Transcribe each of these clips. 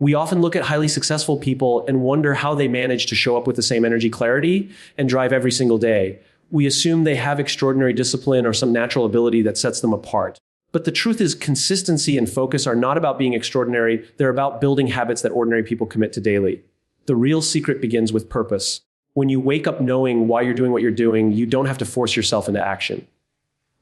We often look at highly successful people and wonder how they manage to show up with the same energy, clarity, and drive every single day. We assume they have extraordinary discipline or some natural ability that sets them apart. But the truth is, consistency and focus are not about being extraordinary. They're about building habits that ordinary people commit to daily. The real secret begins with purpose. When you wake up knowing why you're doing what you're doing, you don't have to force yourself into action.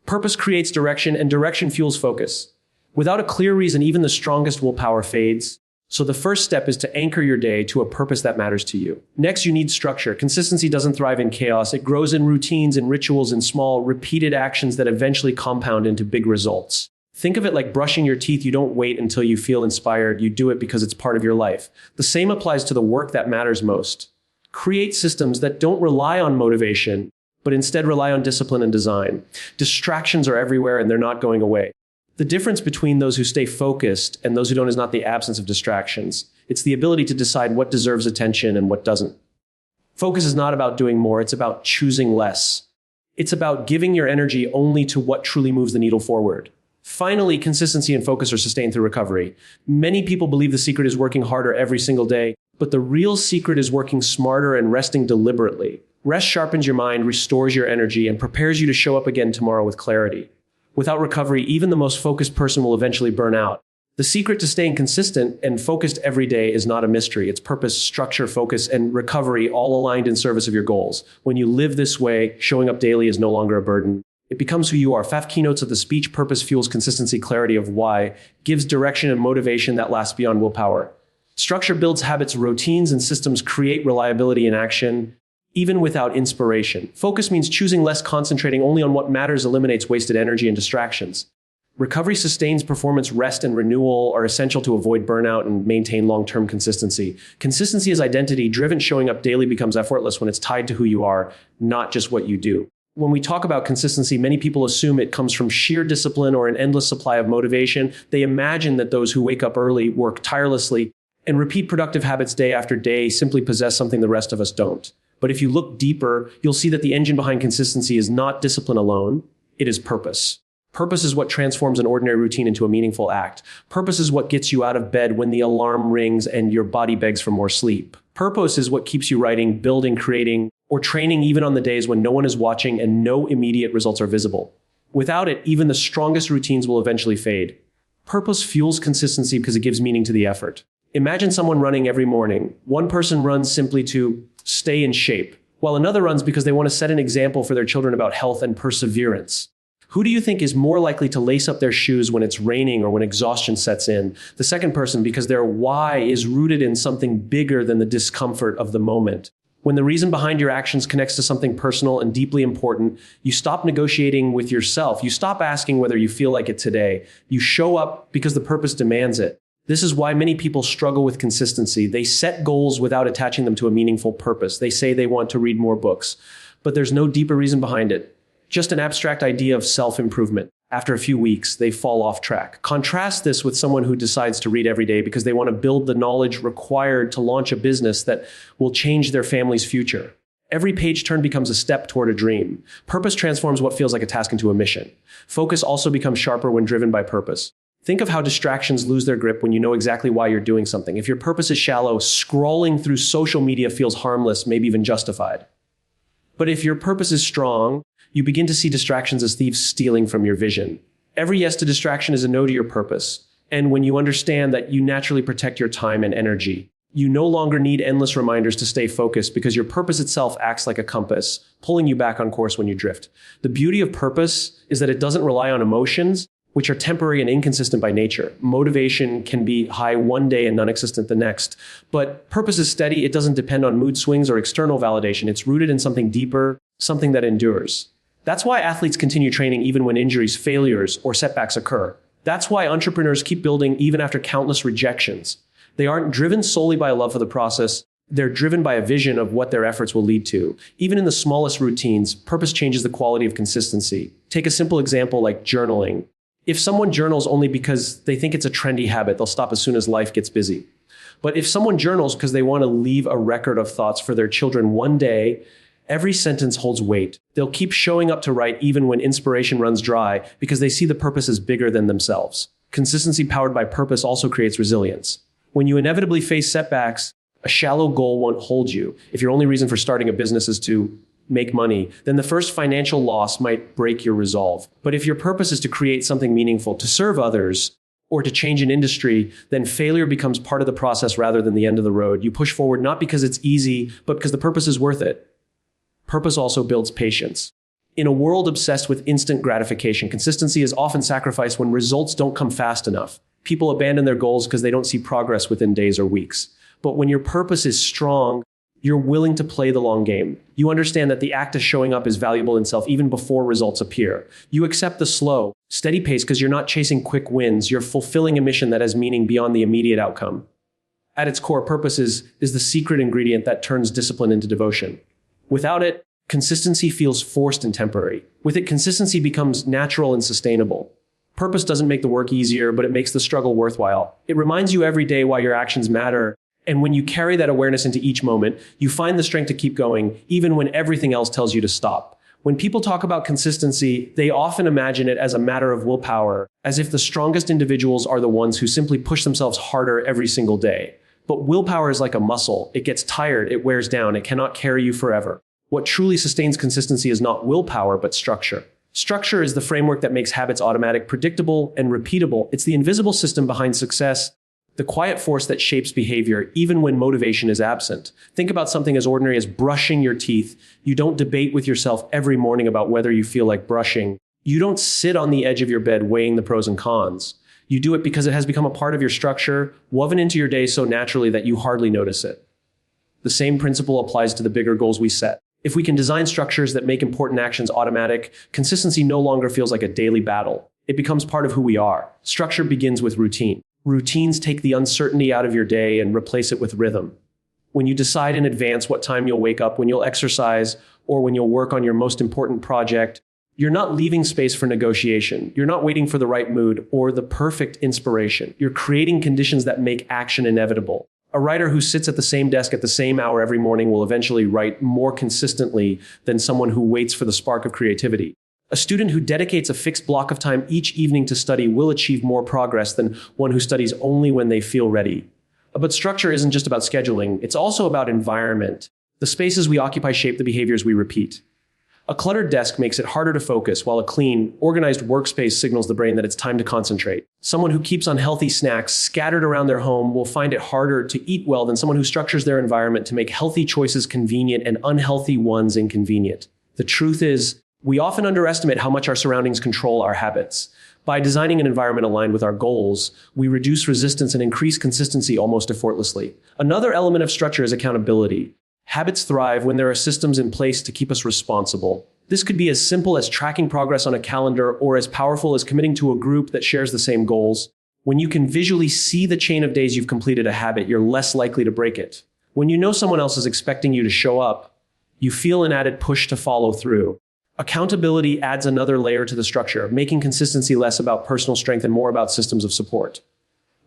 Purpose creates direction, and direction fuels focus. Without a clear reason, even the strongest willpower fades. So the first step is to anchor your day to a purpose that matters to you. Next, you need structure. Consistency doesn't thrive in chaos. It grows in routines and rituals and small, repeated actions that eventually compound into big results. Think of it like brushing your teeth. You don't wait until you feel inspired. You do it because it's part of your life. The same applies to the work that matters most. Create systems that don't rely on motivation, but instead rely on discipline and design. Distractions are everywhere and they're not going away. The difference between those who stay focused and those who don't is not the absence of distractions. It's the ability to decide what deserves attention and what doesn't. Focus is not about doing more, it's about choosing less. It's about giving your energy only to what truly moves the needle forward. Finally, consistency and focus are sustained through recovery. Many people believe the secret is working harder every single day, but the real secret is working smarter and resting deliberately. Rest sharpens your mind, restores your energy, and prepares you to show up again tomorrow with clarity. Without recovery, even the most focused person will eventually burn out. The secret to staying consistent and focused every day is not a mystery. It's purpose, structure, focus, and recovery all aligned in service of your goals. When you live this way, showing up daily is no longer a burden. It becomes who you are. 5 keynotes of the speech. Purpose fuels consistency, clarity of why, gives direction and motivation that lasts beyond willpower. Structure builds habits, routines, and systems create reliability in action, even without inspiration. Focus means choosing less, concentrating only on what matters, eliminates wasted energy and distractions. Recovery sustains performance. Rest and renewal are essential to avoid burnout and maintain long-term consistency. Consistency is identity-driven. Showing up daily becomes effortless when it's tied to who you are, not just what you do. When we talk about consistency, many people assume it comes from sheer discipline or an endless supply of motivation. They imagine that those who wake up early, work tirelessly, and repeat productive habits day after day simply possess something the rest of us don't. But if you look deeper, you'll see that the engine behind consistency is not discipline alone, it is purpose. Purpose is what transforms an ordinary routine into a meaningful act. Purpose is what gets you out of bed when the alarm rings and your body begs for more sleep. Purpose is what keeps you writing, building, creating, or training even on the days when no one is watching and no immediate results are visible. Without it, even the strongest routines will eventually fade. Purpose fuels consistency because it gives meaning to the effort. Imagine someone running every morning. One person runs simply to stay in shape, while another runs because they want to set an example for their children about health and perseverance. Who do you think is more likely to lace up their shoes when it's raining or when exhaustion sets in? The second person, because their why is rooted in something bigger than the discomfort of the moment. When the reason behind your actions connects to something personal and deeply important, you stop negotiating with yourself. You stop asking whether you feel like it today. You show up because the purpose demands it. This is why many people struggle with consistency. They set goals without attaching them to a meaningful purpose. They say they want to read more books, but there's no deeper reason behind it. Just an abstract idea of self-improvement. After a few weeks, they fall off track. Contrast this with someone who decides to read every day because they want to build the knowledge required to launch a business that will change their family's future. Every page turn becomes a step toward a dream. Purpose transforms what feels like a task into a mission. Focus also becomes sharper when driven by purpose. Think of how distractions lose their grip when you know exactly why you're doing something. If your purpose is shallow, scrolling through social media feels harmless, maybe even justified. But if your purpose is strong, you begin to see distractions as thieves stealing from your vision. Every yes to distraction is a no to your purpose. And when you understand that, you naturally protect your time and energy. You no longer need endless reminders to stay focused because your purpose itself acts like a compass, pulling you back on course when you drift. The beauty of purpose is that it doesn't rely on emotions, which are temporary and inconsistent by nature. Motivation can be high one day and non-existent the next. But purpose is steady. It doesn't depend on mood swings or external validation. It's rooted in something deeper, something that endures. That's why athletes continue training even when injuries, failures, or setbacks occur. That's why entrepreneurs keep building even after countless rejections. They aren't driven solely by a love for the process. They're driven by a vision of what their efforts will lead to. Even in the smallest routines, purpose changes the quality of consistency. Take a simple example like journaling. If someone journals only because they think it's a trendy habit, they'll stop as soon as life gets busy. But if someone journals because they want to leave a record of thoughts for their children one day, every sentence holds weight. They'll keep showing up to write even when inspiration runs dry because they see the purpose as bigger than themselves. Consistency powered by purpose also creates resilience. When you inevitably face setbacks, a shallow goal won't hold you. If your only reason for starting a business is to make money, then the first financial loss might break your resolve. But if your purpose is to create something meaningful, to serve others, or to change an industry, then failure becomes part of the process rather than the end of the road. You push forward not because it's easy, but because the purpose is worth it. Purpose also builds patience. In a world obsessed with instant gratification, consistency is often sacrificed when results don't come fast enough. People abandon their goals because they don't see progress within days or weeks. But when your purpose is strong, you're willing to play the long game. You understand that the act of showing up is valuable in itself even before results appear. You accept the slow, steady pace because you're not chasing quick wins. You're fulfilling a mission that has meaning beyond the immediate outcome. At its core, purpose is the secret ingredient that turns discipline into devotion. Without it, consistency feels forced and temporary. With it, consistency becomes natural and sustainable. Purpose doesn't make the work easier, but it makes the struggle worthwhile. It reminds you every day why your actions matter. And when you carry that awareness into each moment, you find the strength to keep going, even when everything else tells you to stop. When people talk about consistency, they often imagine it as a matter of willpower, as if the strongest individuals are the ones who simply push themselves harder every single day. But willpower is like a muscle. It gets tired, it wears down, it cannot carry you forever. What truly sustains consistency is not willpower, but structure. Structure is the framework that makes habits automatic, predictable, and repeatable. It's the invisible system behind success, the quiet force that shapes behavior even when motivation is absent. Think about something as ordinary as brushing your teeth. You don't debate with yourself every morning about whether you feel like brushing. You don't sit on the edge of your bed weighing the pros and cons. You do it because it has become a part of your structure, woven into your day so naturally that you hardly notice it. The same principle applies to the bigger goals we set. If we can design structures that make important actions automatic, consistency no longer feels like a daily battle. It becomes part of who we are. Structure begins with routine. Routines take the uncertainty out of your day and replace it with rhythm. When you decide in advance what time you'll wake up, when you'll exercise, or when you'll work on your most important project, you're not leaving space for negotiation. You're not waiting for the right mood or the perfect inspiration. You're creating conditions that make action inevitable. A writer who sits at the same desk at the same hour every morning will eventually write more consistently than someone who waits for the spark of creativity. A student who dedicates a fixed block of time each evening to study will achieve more progress than one who studies only when they feel ready. But structure isn't just about scheduling, it's also about environment. The spaces we occupy shape the behaviors we repeat. A cluttered desk makes it harder to focus, while a clean, organized workspace signals the brain that it's time to concentrate. Someone who keeps unhealthy snacks scattered around their home will find it harder to eat well than someone who structures their environment to make healthy choices convenient and unhealthy ones inconvenient. The truth is, we often underestimate how much our surroundings control our habits. By designing an environment aligned with our goals, we reduce resistance and increase consistency almost effortlessly. Another element of structure is accountability. Habits thrive when there are systems in place to keep us responsible. This could be as simple as tracking progress on a calendar or as powerful as committing to a group that shares the same goals. When you can visually see the chain of days you've completed a habit, you're less likely to break it. When you know someone else is expecting you to show up, you feel an added push to follow through. Accountability adds another layer to the structure, making consistency less about personal strength and more about systems of support.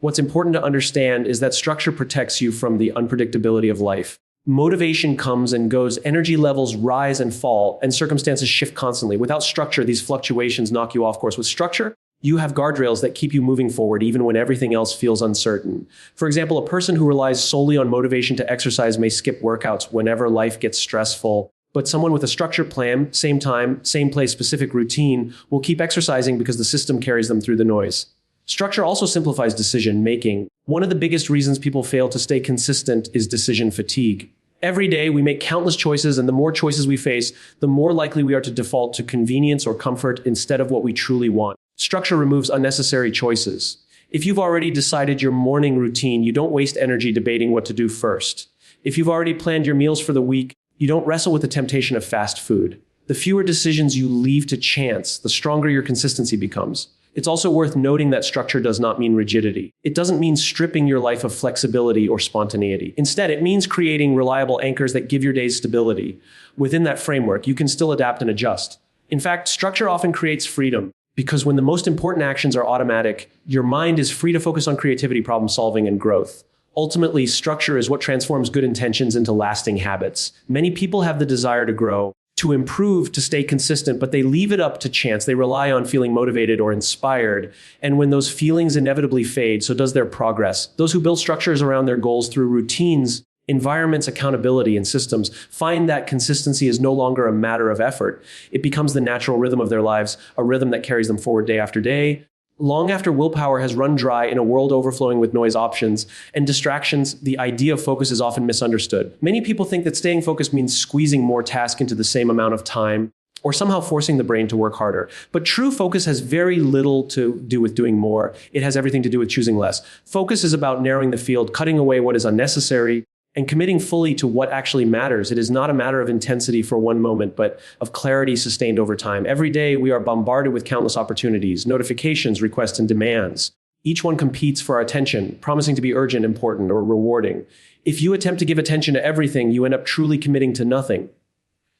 What's important to understand is that structure protects you from the unpredictability of life. Motivation comes and goes, energy levels rise and fall, and circumstances shift constantly. Without structure, these fluctuations knock you off course. With structure, you have guardrails that keep you moving forward even when everything else feels uncertain. For example, a person who relies solely on motivation to exercise may skip workouts whenever life gets stressful. But someone with a structured plan, same time, same place, specific routine, will keep exercising because the system carries them through the noise. Structure also simplifies decision making. One of the biggest reasons people fail to stay consistent is decision fatigue. Every day, we make countless choices, and the more choices we face, the more likely we are to default to convenience or comfort instead of what we truly want. Structure removes unnecessary choices. If you've already decided your morning routine, you don't waste energy debating what to do first. If you've already planned your meals for the week, you don't wrestle with the temptation of fast food. The fewer decisions you leave to chance, the stronger your consistency becomes. It's also worth noting that structure does not mean rigidity. It doesn't mean stripping your life of flexibility or spontaneity. Instead, it means creating reliable anchors that give your days stability. Within that framework, you can still adapt and adjust. In fact, structure often creates freedom, because when the most important actions are automatic, your mind is free to focus on creativity, problem solving, and growth. Ultimately, structure is what transforms good intentions into lasting habits. Many people have the desire to grow, to improve, to stay consistent, but they leave it up to chance. They rely on feeling motivated or inspired. And when those feelings inevitably fade, so does their progress. Those who build structures around their goals through routines, environments, accountability, and systems find that consistency is no longer a matter of effort. It becomes the natural rhythm of their lives, a rhythm that carries them forward day after day. Long after willpower has run dry in a world overflowing with noise, options, and distractions, the idea of focus is often misunderstood. Many people think that staying focused means squeezing more tasks into the same amount of time, or somehow forcing the brain to work harder. But true focus has very little to do with doing more. It has everything to do with choosing less. Focus is about narrowing the field, cutting away what is unnecessary, and committing fully to what actually matters. It is not a matter of intensity for one moment, but of clarity sustained over time. Every day, we are bombarded with countless opportunities, notifications, requests, and demands. Each one competes for our attention, promising to be urgent, important, or rewarding. If you attempt to give attention to everything, you end up truly committing to nothing.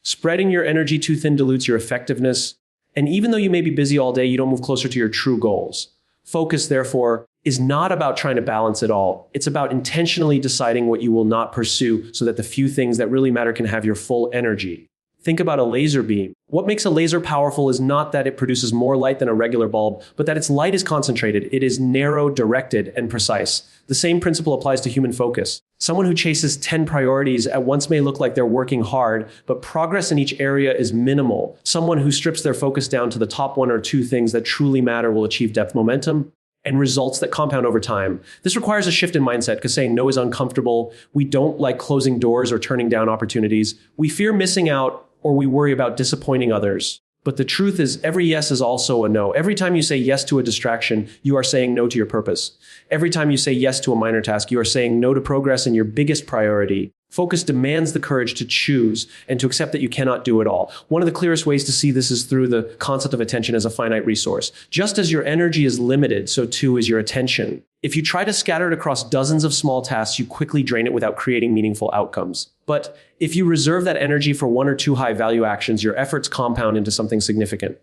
Spreading your energy too thin dilutes your effectiveness. And even though you may be busy all day, you don't move closer to your true goals. Focus, therefore, is not about trying to balance it all. It's about intentionally deciding what you will not pursue so that the few things that really matter can have your full energy. Think about a laser beam. What makes a laser powerful is not that it produces more light than a regular bulb, but that its light is concentrated. It is narrow, directed, and precise. The same principle applies to human focus. Someone who chases 10 priorities at once may look like they're working hard, but progress in each area is minimal. Someone who strips their focus down to the top one or two things that truly matter will achieve depth, momentum, and results that compound over time. This requires a shift in mindset because saying no is uncomfortable. We don't like closing doors or turning down opportunities. We fear missing out or we worry about disappointing others. But the truth is, every yes is also a no. Every time you say yes to a distraction, you are saying no to your purpose. Every time you say yes to a minor task, you are saying no to progress in your biggest priority. Focus demands the courage to choose and to accept that you cannot do it all. One of the clearest ways to see this is through the concept of attention as a finite resource. Just as your energy is limited, so too is your attention. If you try to scatter it across dozens of small tasks, you quickly drain it without creating meaningful outcomes. But if you reserve that energy for one or two high-value actions, your efforts compound into something significant.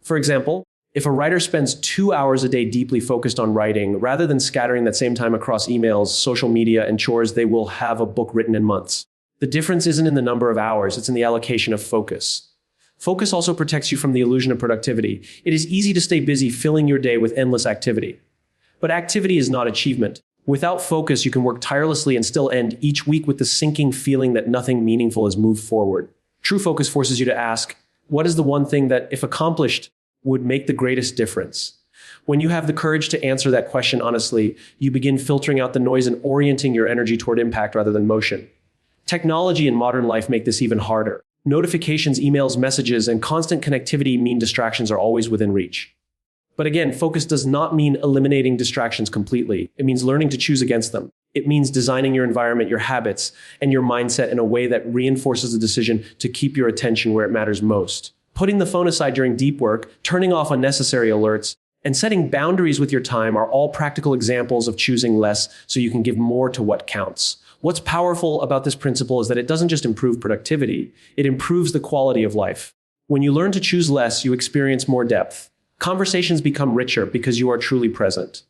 For example, if a writer spends 2 hours a day deeply focused on writing, rather than scattering that same time across emails, social media, and chores, they will have a book written in months. The difference isn't in the number of hours, it's in the allocation of focus. Focus also protects you from the illusion of productivity. It is easy to stay busy filling your day with endless activity. But activity is not achievement. Without focus, you can work tirelessly and still end each week with the sinking feeling that nothing meaningful has moved forward. True focus forces you to ask, what is the one thing that, if accomplished, would make the greatest difference? When you have the courage to answer that question honestly, you begin filtering out the noise and orienting your energy toward impact rather than motion. Technology and modern life make this even harder. Notifications, emails, messages, and constant connectivity mean distractions are always within reach. But again, focus does not mean eliminating distractions completely. It means learning to choose against them. It means designing your environment, your habits, and your mindset in a way that reinforces the decision to keep your attention where it matters most. Putting the phone aside during deep work, turning off unnecessary alerts, and setting boundaries with your time are all practical examples of choosing less so you can give more to what counts. What's powerful about this principle is that it doesn't just improve productivity, it improves the quality of life. When you learn to choose less, you experience more depth. Conversations become richer because you are truly present.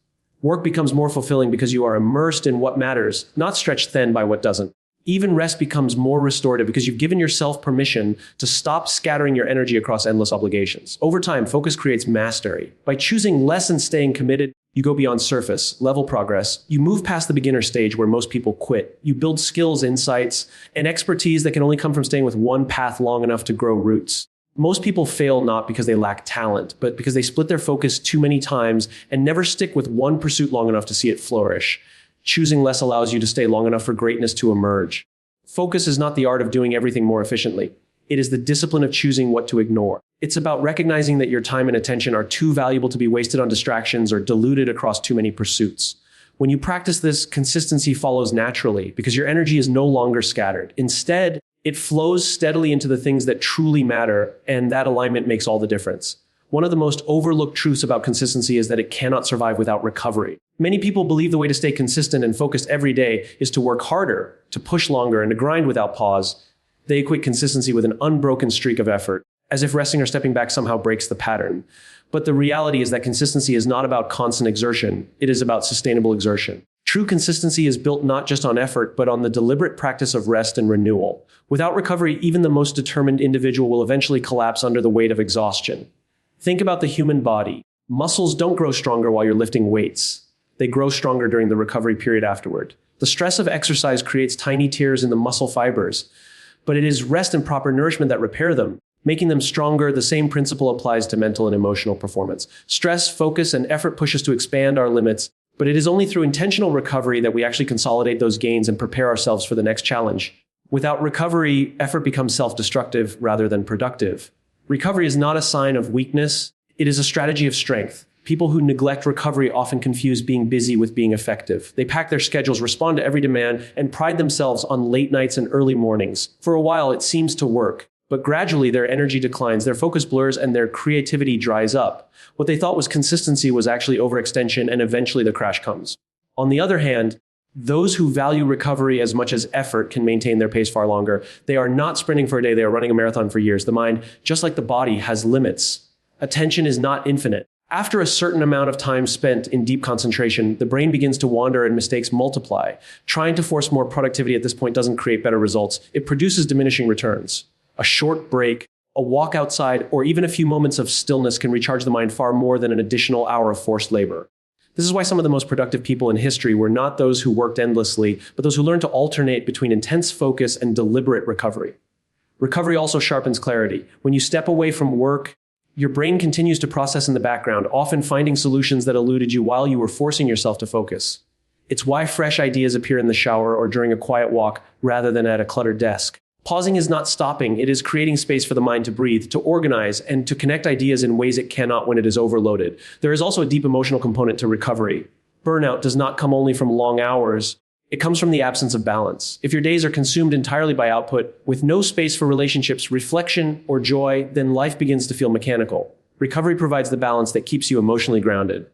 Work becomes more fulfilling because you are immersed in what matters, not stretched thin by what doesn't. Even rest becomes more restorative because you've given yourself permission to stop scattering your energy across endless obligations. Over time, focus creates mastery. By choosing less and staying committed, you go beyond surface level progress. You move past the beginner stage where most people quit. You build skills, insights, and expertise that can only come from staying with one path long enough to grow roots. Most people fail not because they lack talent, but because they split their focus too many times and never stick with one pursuit long enough to see it flourish. Choosing less allows you to stay long enough for greatness to emerge. Focus is not the art of doing everything more efficiently. It is the discipline of choosing what to ignore. It's about recognizing that your time and attention are too valuable to be wasted on distractions or diluted across too many pursuits. When you practice this, consistency follows naturally because your energy is no longer scattered. Instead, it flows steadily into the things that truly matter, and that alignment makes all the difference. One of the most overlooked truths about consistency is that it cannot survive without recovery. Many people believe the way to stay consistent and focused every day is to work harder, to push longer, and to grind without pause. They equate consistency with an unbroken streak of effort, as if resting or stepping back somehow breaks the pattern. But the reality is that consistency is not about constant exertion. It is about sustainable exertion. True True consistency is built not just on effort, but on the deliberate practice of rest and renewal. Without recovery, even the most determined individual will eventually collapse under the weight of exhaustion. Think about the human body. Muscles don't grow stronger while you're lifting weights. They grow stronger during the recovery period afterward. The stress of exercise creates tiny tears in the muscle fibers, but it is rest and proper nourishment that repair them, making them stronger. The same principle applies to mental and emotional performance. Stress, focus, and effort push us to expand our limits, but it is only through intentional recovery that we actually consolidate those gains and prepare ourselves for the next challenge. Without recovery, effort becomes self-destructive rather than productive. Recovery is not a sign of weakness. It is a strategy of strength. People who neglect recovery often confuse being busy with being effective. They pack their schedules, respond to every demand, and pride themselves on late nights and early mornings. For a while, it seems to work, but gradually their energy declines, their focus blurs, and their creativity dries up. What they thought was consistency was actually overextension, and eventually the crash comes. On the other hand, those who value recovery as much as effort can maintain their pace far longer. They are not sprinting for a day, they are running a marathon for years. The mind, just like the body, has limits. Attention is not infinite. After a certain amount of time spent in deep concentration, the brain begins to wander and mistakes multiply. Trying to force more productivity at this point doesn't create better results. It produces diminishing returns. A short break, a walk outside, or even a few moments of stillness can recharge the mind far more than an additional hour of forced labor. This is why some of the most productive people in history were not those who worked endlessly, but those who learned to alternate between intense focus and deliberate recovery. Recovery also sharpens clarity. When you step away from work, your brain continues to process in the background, often finding solutions that eluded you while you were forcing yourself to focus. It's why fresh ideas appear in the shower or during a quiet walk rather than at a cluttered desk. Pausing is not stopping, it is creating space for the mind to breathe, to organize, and to connect ideas in ways it cannot when it is overloaded. There is also a deep emotional component to recovery. Burnout does not come only from long hours. It comes from the absence of balance. If your days are consumed entirely by output, with no space for relationships, reflection, or joy, then life begins to feel mechanical. Recovery provides the balance that keeps you emotionally grounded.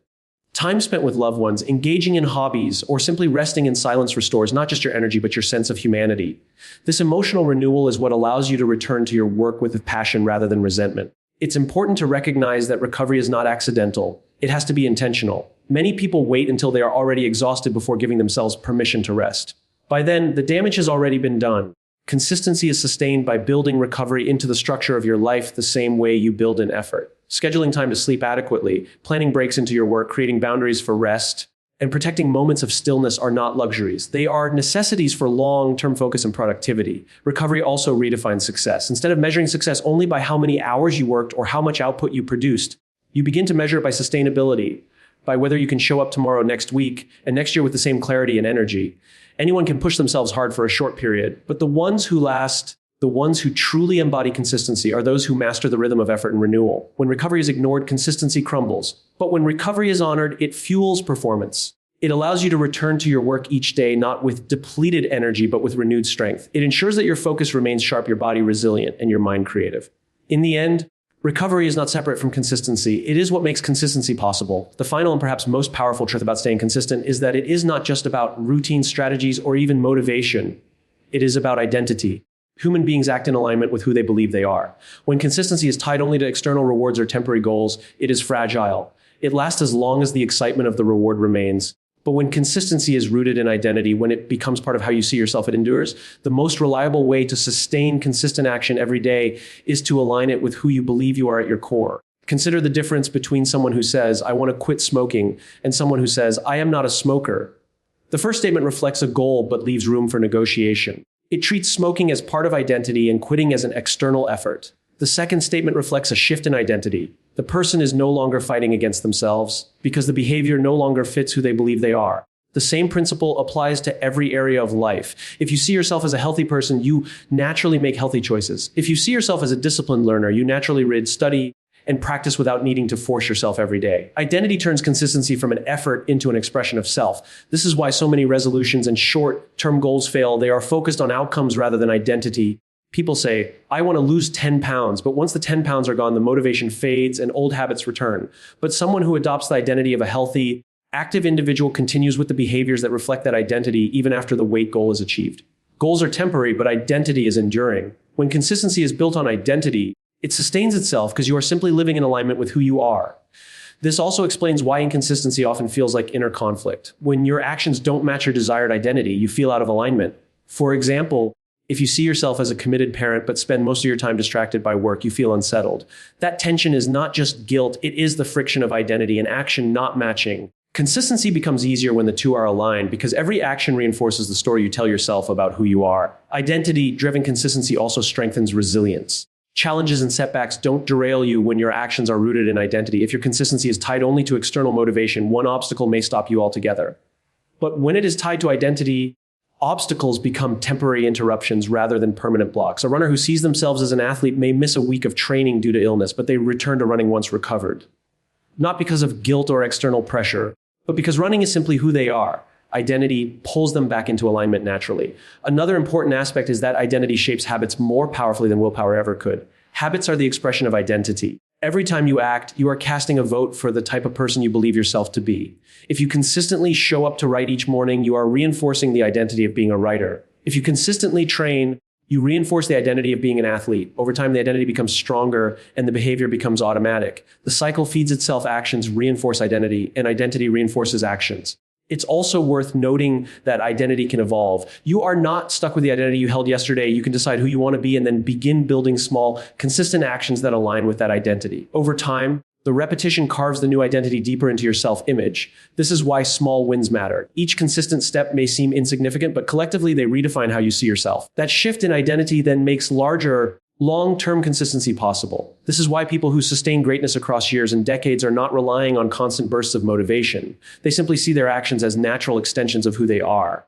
Time spent with loved ones, engaging in hobbies, or simply resting in silence restores not just your energy, but your sense of humanity. This emotional renewal is what allows you to return to your work with passion rather than resentment. It's important to recognize that recovery is not accidental. It has to be intentional. Many people wait until they are already exhausted before giving themselves permission to rest. By then, the damage has already been done. Consistency is sustained by building recovery into the structure of your life the same way you build an effort. Scheduling time to sleep adequately, planning breaks into your work, creating boundaries for rest, and protecting moments of stillness are not luxuries. They are necessities for long-term focus and productivity. Recovery also redefines success. Instead of measuring success only by how many hours you worked or how much output you produced, you begin to measure it by sustainability, by whether you can show up tomorrow, next week, and next year with the same clarity and energy. Anyone can push themselves hard for a short period, but the ones who last, the ones who truly embody consistency, are those who master the rhythm of effort and renewal. When recovery is ignored, consistency crumbles. But when recovery is honored, it fuels performance. It allows you to return to your work each day, not with depleted energy, but with renewed strength. It ensures that your focus remains sharp, your body resilient, and your mind creative. In the end, recovery is not separate from consistency. It is what makes consistency possible. The final and perhaps most powerful truth about staying consistent is that it is not just about routine strategies or even motivation. It is about identity. Human beings act in alignment with who they believe they are. When consistency is tied only to external rewards or temporary goals, it is fragile. It lasts as long as the excitement of the reward remains. But when consistency is rooted in identity, when it becomes part of how you see yourself, it endures. The most reliable way to sustain consistent action every day is to align it with who you believe you are at your core. Consider the difference between someone who says, "I want to quit smoking," and someone who says, "I am not a smoker." The first statement reflects a goal but leaves room for negotiation. It treats smoking as part of identity and quitting as an external effort. The second statement reflects a shift in identity. The person is no longer fighting against themselves because the behavior no longer fits who they believe they are. The same principle applies to every area of life. If you see yourself as a healthy person, you naturally make healthy choices. If you see yourself as a disciplined learner, you naturally read, study, and practice without needing to force yourself every day. Identity turns consistency from an effort into an expression of self. This is why so many resolutions and short-term goals fail. They are focused on outcomes rather than identity. People say, "I want to lose 10 pounds, but once the 10 pounds are gone, the motivation fades and old habits return." But someone who adopts the identity of a healthy, active individual continues with the behaviors that reflect that identity even after the weight goal is achieved. Goals are temporary, but identity is enduring. When consistency is built on identity, it sustains itself because you are simply living in alignment with who you are. This also explains why inconsistency often feels like inner conflict. When your actions don't match your desired identity, you feel out of alignment. For example, if you see yourself as a committed parent but spend most of your time distracted by work, you feel unsettled. That tension is not just guilt, it is the friction of identity and action not matching. Consistency becomes easier when the two are aligned because every action reinforces the story you tell yourself about who you are. Identity-driven consistency also strengthens resilience. Challenges and setbacks don't derail you when your actions are rooted in identity. If your consistency is tied only to external motivation, one obstacle may stop you altogether. But when it is tied to identity, obstacles become temporary interruptions rather than permanent blocks. A runner who sees themselves as an athlete may miss a week of training due to illness, but they return to running once recovered. Not because of guilt or external pressure, but because running is simply who they are. Identity pulls them back into alignment naturally. Another important aspect is that identity shapes habits more powerfully than willpower ever could. Habits are the expression of identity. Every time you act, you are casting a vote for the type of person you believe yourself to be. If you consistently show up to write each morning, you are reinforcing the identity of being a writer. If you consistently train, you reinforce the identity of being an athlete. Over time, the identity becomes stronger and the behavior becomes automatic. The cycle feeds itself. Actions reinforce identity, and identity reinforces actions. It's also worth noting that identity can evolve. You are not stuck with the identity you held yesterday. You can decide who you want to be and then begin building small, consistent actions that align with that identity. Over time, the repetition carves the new identity deeper into your self-image. This is why small wins matter. Each consistent step may seem insignificant, but collectively they redefine how you see yourself. That shift in identity then makes larger, long-term consistency possible. This is why people who sustain greatness across years and decades are not relying on constant bursts of motivation. They simply see their actions as natural extensions of who they are.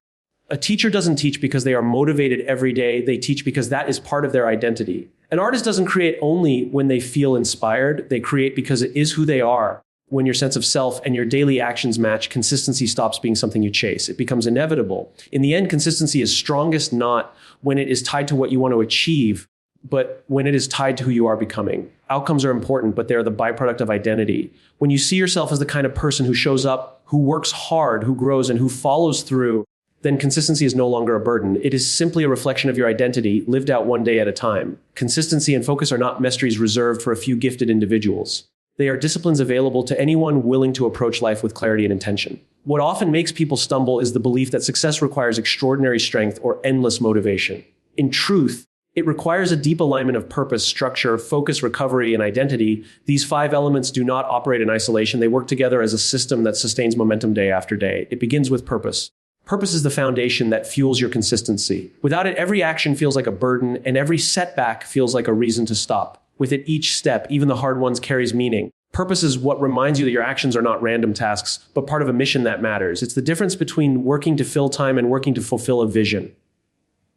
A teacher doesn't teach because they are motivated every day. They teach because that is part of their identity. An artist doesn't create only when they feel inspired. They create because it is who they are. When your sense of self and your daily actions match, consistency stops being something you chase. It becomes inevitable. In the end, consistency is strongest not when it is tied to what you want to achieve, but when it is tied to who you are becoming. Outcomes are important, but they're the byproduct of identity. When you see yourself as the kind of person who shows up, who works hard, who grows, and who follows through, then consistency is no longer a burden. It is simply a reflection of your identity, lived out one day at a time. Consistency and focus are not mysteries reserved for a few gifted individuals. They are disciplines available to anyone willing to approach life with clarity and intention. What often makes people stumble is the belief that success requires extraordinary strength or endless motivation. In truth, it requires a deep alignment of purpose, structure, focus, recovery, and identity. These 5 elements do not operate in isolation. They work together as a system that sustains momentum day after day. It begins with purpose. Purpose is the foundation that fuels your consistency. Without it, every action feels like a burden, and every setback feels like a reason to stop. With it, each step, even the hard ones, carries meaning. Purpose is what reminds you that your actions are not random tasks, but part of a mission that matters. It's the difference between working to fill time and working to fulfill a vision.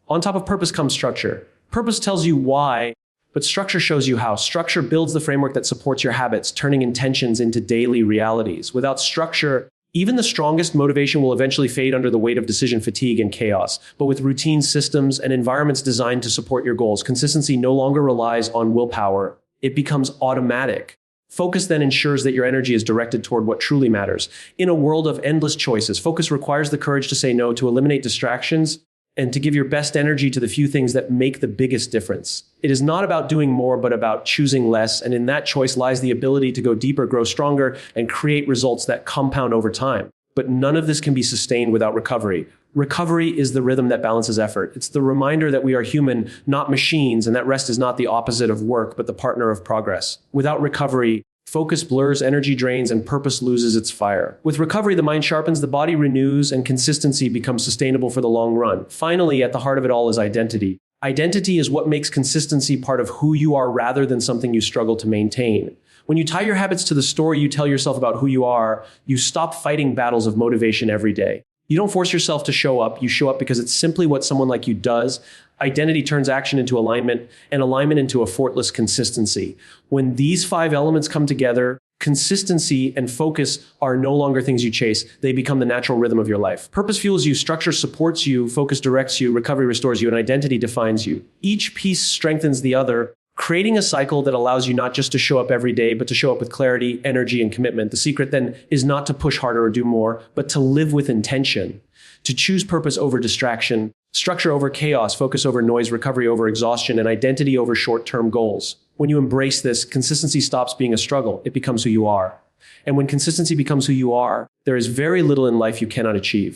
On top of purpose comes structure. Purpose tells you why, but structure shows you how. Structure builds the framework that supports your habits, turning intentions into daily realities. Without structure, even the strongest motivation will eventually fade under the weight of decision fatigue and chaos. But with routine systems and environments designed to support your goals, consistency no longer relies on willpower. It becomes automatic. Focus then ensures that your energy is directed toward what truly matters. In a world of endless choices, focus requires the courage to say no, to eliminate distractions, and to give your best energy to the few things that make the biggest difference. It is not about doing more, but about choosing less, and in that choice lies the ability to go deeper, grow stronger, and create results that compound over time. But none of this can be sustained without recovery. Recovery is the rhythm that balances effort. It's the reminder that we are human, not machines, and that rest is not the opposite of work, but the partner of progress. Without recovery, focus blurs, energy drains, and purpose loses its fire. With recovery, the mind sharpens, the body renews, and consistency becomes sustainable for the long run. Finally, at the heart of it all is identity. Identity is what makes consistency part of who you are rather than something you struggle to maintain. When you tie your habits to the story you tell yourself about who you are, you stop fighting battles of motivation every day. You don't force yourself to show up. You show up because it's simply what someone like you does. Identity turns action into alignment, and alignment into a fortless consistency. When these 5 elements come together, consistency and focus are no longer things you chase. They become the natural rhythm of your life. Purpose fuels you, structure supports you, focus directs you, recovery restores you, and identity defines you. Each piece strengthens the other, creating a cycle that allows you not just to show up every day, but to show up with clarity, energy, and commitment. The secret then is not to push harder or do more, but to live with intention, to choose purpose over distraction, structure over chaos, focus over noise, recovery over exhaustion, and identity over short-term goals. When you embrace this, consistency stops being a struggle. It becomes who you are. And when consistency becomes who you are, there is very little in life you cannot achieve.